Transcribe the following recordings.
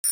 Hi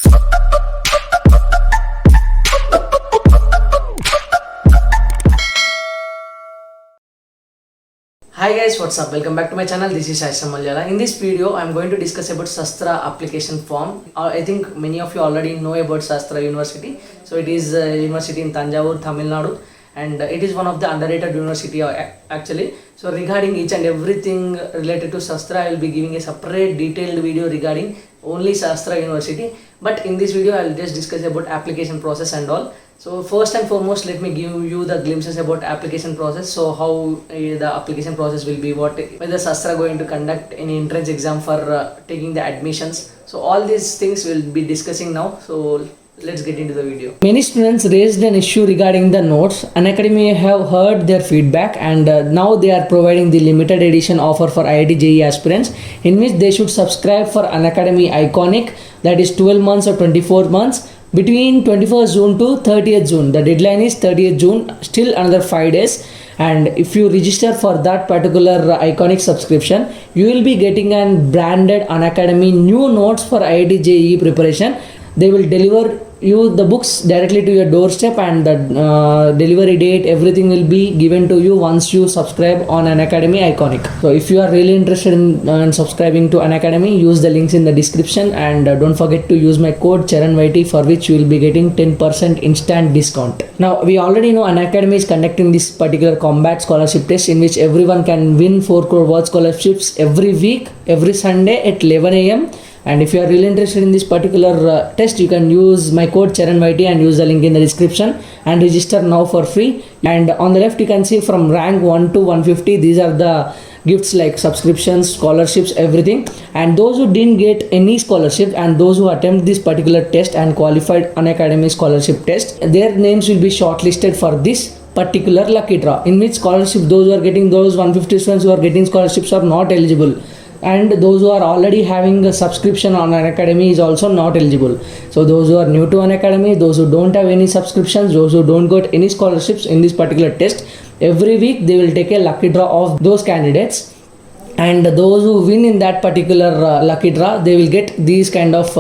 guys, what's up? Welcome back to my channel. This is Aisha Malyala. In this video, I'm going to discuss about Sastra application form. I think many of you already know about Sastra University. So it is a university in Tanjavur, Tamil Nadu, and it is one of the underrated university actually. So regarding each and everything related to Sastra, I will be giving a separate detailed video regarding only Sastra University. But in this video, I will just discuss about application process and all. So first and foremost, let me give you the glimpses about application process. So how the application process will be, whether Sastra going to conduct any entrance exam for taking the admissions. So all these things we'll be discussing now. So let's get into the video. Many students raised an issue regarding the notes. Unacademy have heard their feedback, and now they are providing the limited edition offer for IIT JEE aspirants, in which they should subscribe for Unacademy Iconic, that is 12 months or 24 months, between 21st June to 30th June. The deadline is 30th June, still another 5 days. And if you register for that particular Iconic subscription, you will be getting an branded Unacademy new notes for IIT JEE preparation. They will deliver you the books directly to your doorstep, and the delivery date, everything will be given to you once you subscribe on Unacademy Iconic. So if you are really interested in subscribing to Unacademy, use the links in the description, and don't forget to use my code CharanYT, for which you will be getting 10% instant discount. Now we already know Unacademy is conducting this particular combat scholarship test, in which everyone can win 4 crore worth scholarships every week, every Sunday at 11 a.m. And if you are really interested in this particular test, you can use my code CharanYT and use the link in the description and register now for free. And on the left you can see from rank 1 to 150, these are the gifts like subscriptions, scholarships, everything. And those who didn't get any scholarship, and those who attempt this particular test and qualified Unacademy scholarship test, their names will be shortlisted for this particular lucky draw, in which scholarship, those who are getting, those 150 students who are getting scholarships are not eligible, and those who are already having a subscription on Unacademy is also not eligible. So those who are new to Unacademy, those who don't have any subscriptions, those who don't got any scholarships in this particular test, every week they will take a lucky draw of those candidates, and those who win in that particular lucky draw, they will get these kind of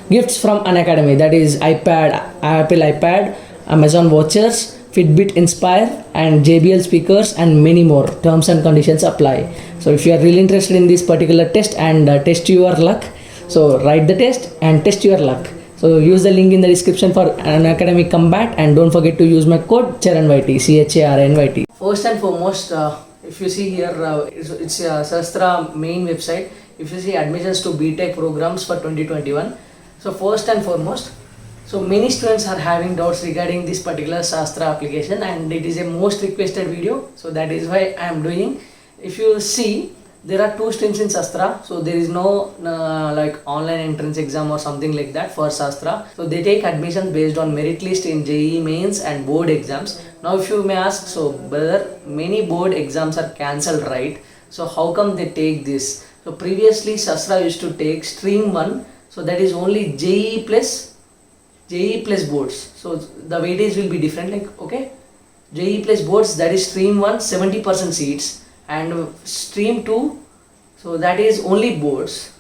gifts from Unacademy, that is iPad, Apple iPad, Amazon vouchers, Fitbit Inspire, and JBL speakers, and many more. Terms and conditions apply. So if you are really interested in this particular test and test your luck, so write the test and test your luck. So use the link in the description for Unacademy Combat, and don't forget to use my code CharanYT, CHARNYT. First and foremost, if you see here, it's Sastra main website. If you see admissions to BTech programs for 2021, so first and foremost, so many students are having doubts regarding this particular Sastra application, and it is a most requested video, so that is why I am doing. If you see, there are 2 streams in Sastra, so there is no like online entrance exam or something like that for Sastra. So they take admission based on merit list in JEE mains and board exams. Now if you may ask, so brother, many board exams are cancelled, right? So how come they take this? So previously Sastra used to take stream 1, so that is only JEE plus boards. So the weightage will be different, like, okay, JEE plus boards, that is stream 1, 70% seats, and stream 2, so that is only boards,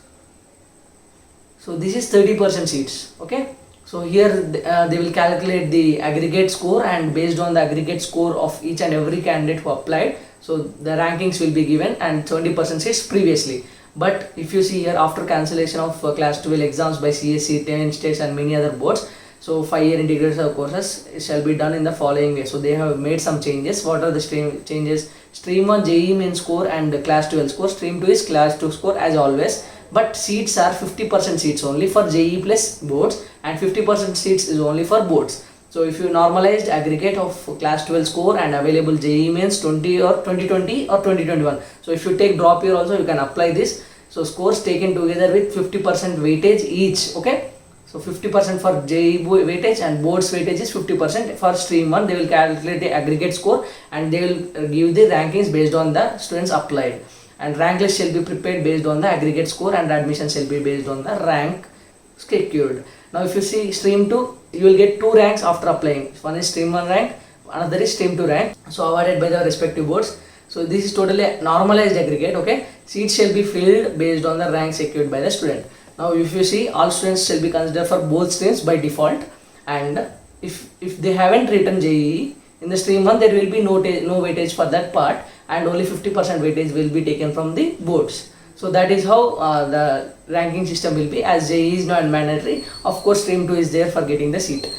so this is 30% seats, okay. So here they will calculate the aggregate score, and based on the aggregate score of each and every candidate who applied, so the rankings will be given, and 20% seats previously. But if you see here, after cancellation of class 12 exams by CSE, 10 states and many other boards, so 5-year integrated courses shall be done in the following way. So they have made some changes. What are the changes? Stream 1 JEE main score and class 12 score. Stream 2 is class 2 score as always. But seats are 50% seats only for JEE plus boards, and 50% seats is only for boards. So if you normalized aggregate of class 12 score and available JEE mains 20 or 2020 or 2021. So if you take drop year also, you can apply this. So scores taken together with 50% weightage each, okay. So 50% for JEE weightage, and boards weightage is 50%. For stream 1, they will calculate the aggregate score, and they will give the rankings based on the students applied. And rank list shall be prepared based on the aggregate score, and admission shall be based on the rank secured. Now if you see stream 2, you will get 2 ranks after applying. One is stream 1 rank, another is stream 2 rank, so awarded by the respective boards. So this is totally normalized aggregate, okay. Seats shall be filled based on the rank secured by the student. Now if you see, all students shall be considered for both streams by default, and if they haven't written JEE in the stream 1, there will be no weightage for that part, and only 50% weightage will be taken from the boards. So that is how the ranking system will be, as JEE is not mandatory. Of course stream 2 is there for getting the seat.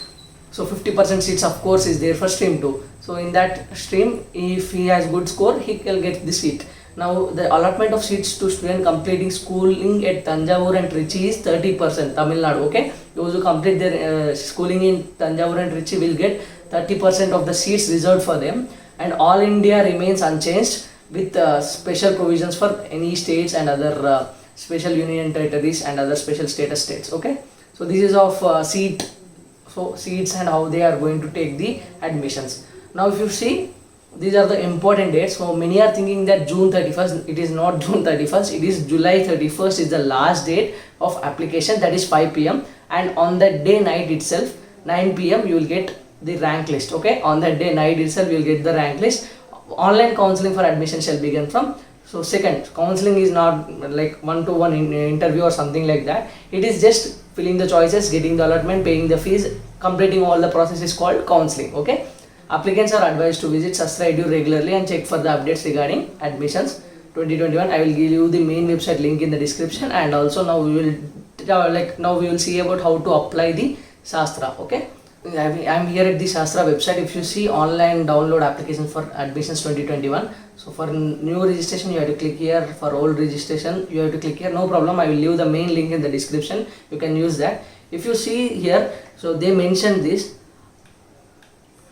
So 50% seats of course is there for stream 2. So in that stream, if he has good score, he can get the seat. Now the allotment of seats to student completing schooling at Tanjavur and Trichy is 30%, Tamil Nadu. Okay, those who complete their schooling in Tanjavur and Trichy will get 30% of the seats reserved for them, and all India remains unchanged with special provisions for any states and other special union territories and other special status states. Okay, so this is of seats and how they are going to take the admissions. Now if you see, these are the important dates. So many are thinking that June 31st, it is not June 31st, it is July 31st is the last date of application, that is 5 p.m. and on that day night itself, 9 p.m. you will get the rank list. Okay, on that day night itself you will get the rank list. Online counseling for admission shall begin from, so second, counseling is not like one-to-one interview or something like that. It is just filling the choices, getting the allotment, paying the fees, completing all the process is called counseling. Okay, applicants are advised to visit Sastra Edu regularly and check for the updates regarding admissions 2021. I will give you the main website link in the description, and also now we will see about how to apply the Shastra. Okay, I am here at the Shastra website. If you see, online download application for admissions 2021. So for new registration you have to click here, for old registration you have to click here. No problem, I will leave the main link in the description, you can use that. If you see here, so they mentioned this,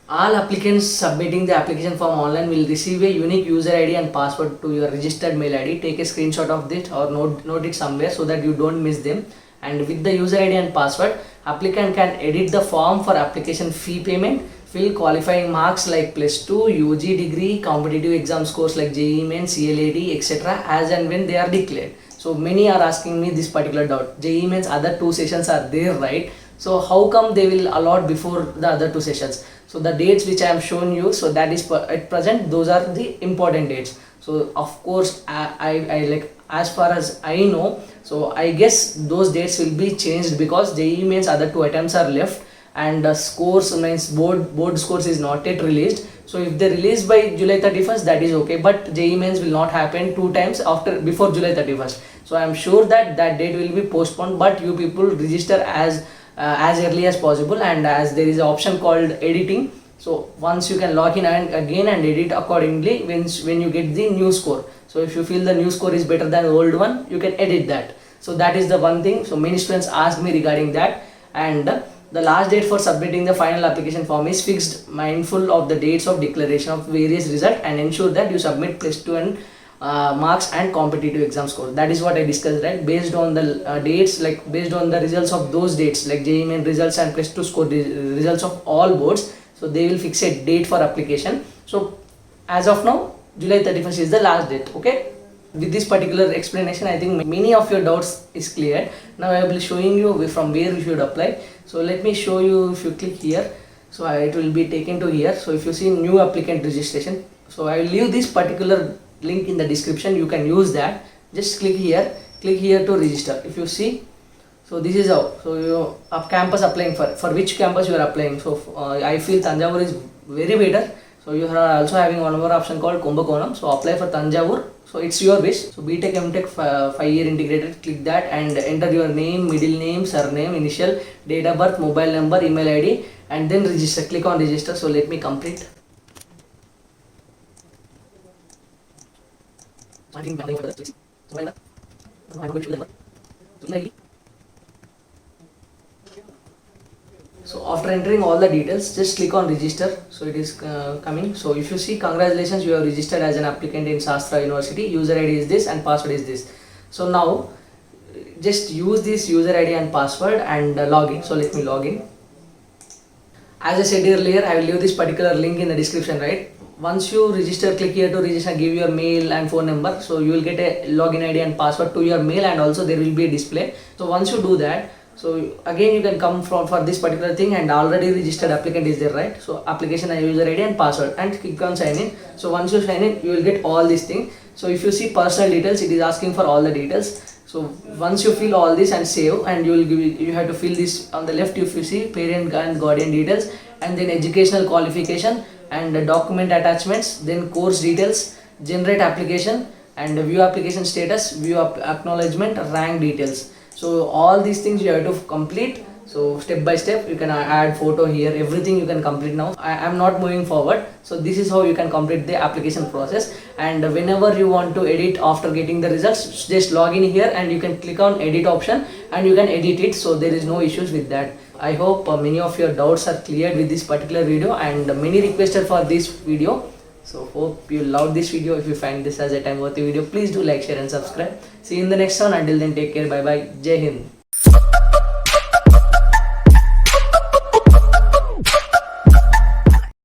all applicants submitting the application form online will receive a unique user ID and password to your registered mail ID. Take a screenshot of this or note it somewhere so that you don't miss them. And with the user ID and password, applicant can edit the form for application fee payment, fill qualifying marks like +2, UG degree, competitive exam scores like JEE Mains, CLAT, etc. as and when they are declared. So many are asking me this particular doubt. JEE Mains other 2 sessions are there, right? So how come they will allot before the other 2 sessions? So the dates which I am showing you, so that is at present, those are the important dates. So of course I like, as far as I know, so I guess those dates will be changed because JEE Mains other 2 attempts are left, and scores means board scores is not yet released. So if they release by July 31st, that is okay, but JEE Mains will not happen 2 times before July 31st. So I am sure that date will be postponed, but you people register as early as possible, and as there is an option called editing, so once you can log in and again and edit accordingly when you get the new score. So if you feel the new score is better than the old one, you can edit that. So that is the one thing. So many students asked me regarding that, and the last date for submitting the final application form is fixed. Mindful of the dates of declaration of various results and ensure that you submit +2 and marks and competitive exam score. That is what I discussed, right? Based on the dates, like based on the results of those dates, like JEE Main results and +2 score results of all boards, so they will fix a date for application. So as of now, July 31st is the last date. Okay, with this particular explanation, I think many of your doubts is cleared. Now I will be showing you from where you should apply. So let me show you. If you click here, so it will be taken to here. So if you see new applicant registration, so I will leave this particular link in the description, you can use that. Just click here to register. If you see, so this is how, so you campus applying for which campus you are applying. So I feel Tanjavur is very better. So you are also having one more option called Kumbakonam. So apply for Tanjavur. So it's your wish. So BTech MTech 5-year integrated, click that and enter your name, middle name, surname, initial, date of birth, mobile number, email ID, and then register. Click on register. So let me complete. I think I'm for that, please. So I'm going to the number. So after entering all the details, just click on register. So it is coming. So if you see, congratulations, you have registered as an applicant in Shastra University. User ID is this and password is this. So now just use this user ID and password and log in. So let me log in. As I said earlier, I will leave this particular link in the description, right? Once you register, click here to register, give your mail and phone number. So you will get a login ID and password to your mail, and also there will be a display. So once you do that, so again you can come for this particular thing, and already registered applicant is there, right? So application and user ID and password, and click on sign in. So once you sign in, you will get all these things. So if you see personal details, it is asking for all the details. So once you fill all this and save, and you have to fill this on the left. If you see parent and guardian details, and then educational qualification and document attachments, then course details, generate application, and view application status, view acknowledgement, rank details. So all these things you have to complete. So step by step you can add photo here, everything you can complete now. I am not moving forward. So this is how you can complete the application process. And whenever you want to edit after getting the results, just log in here and you can click on edit option and you can edit it. So there is no issues with that. I hope many of your doubts are cleared with this particular video, and many requested for this video. So hope you loved this video. If you find this as a time worthy video, please do like, share and subscribe. See you in the next one. Until then, take care. Bye bye. Jai Hind.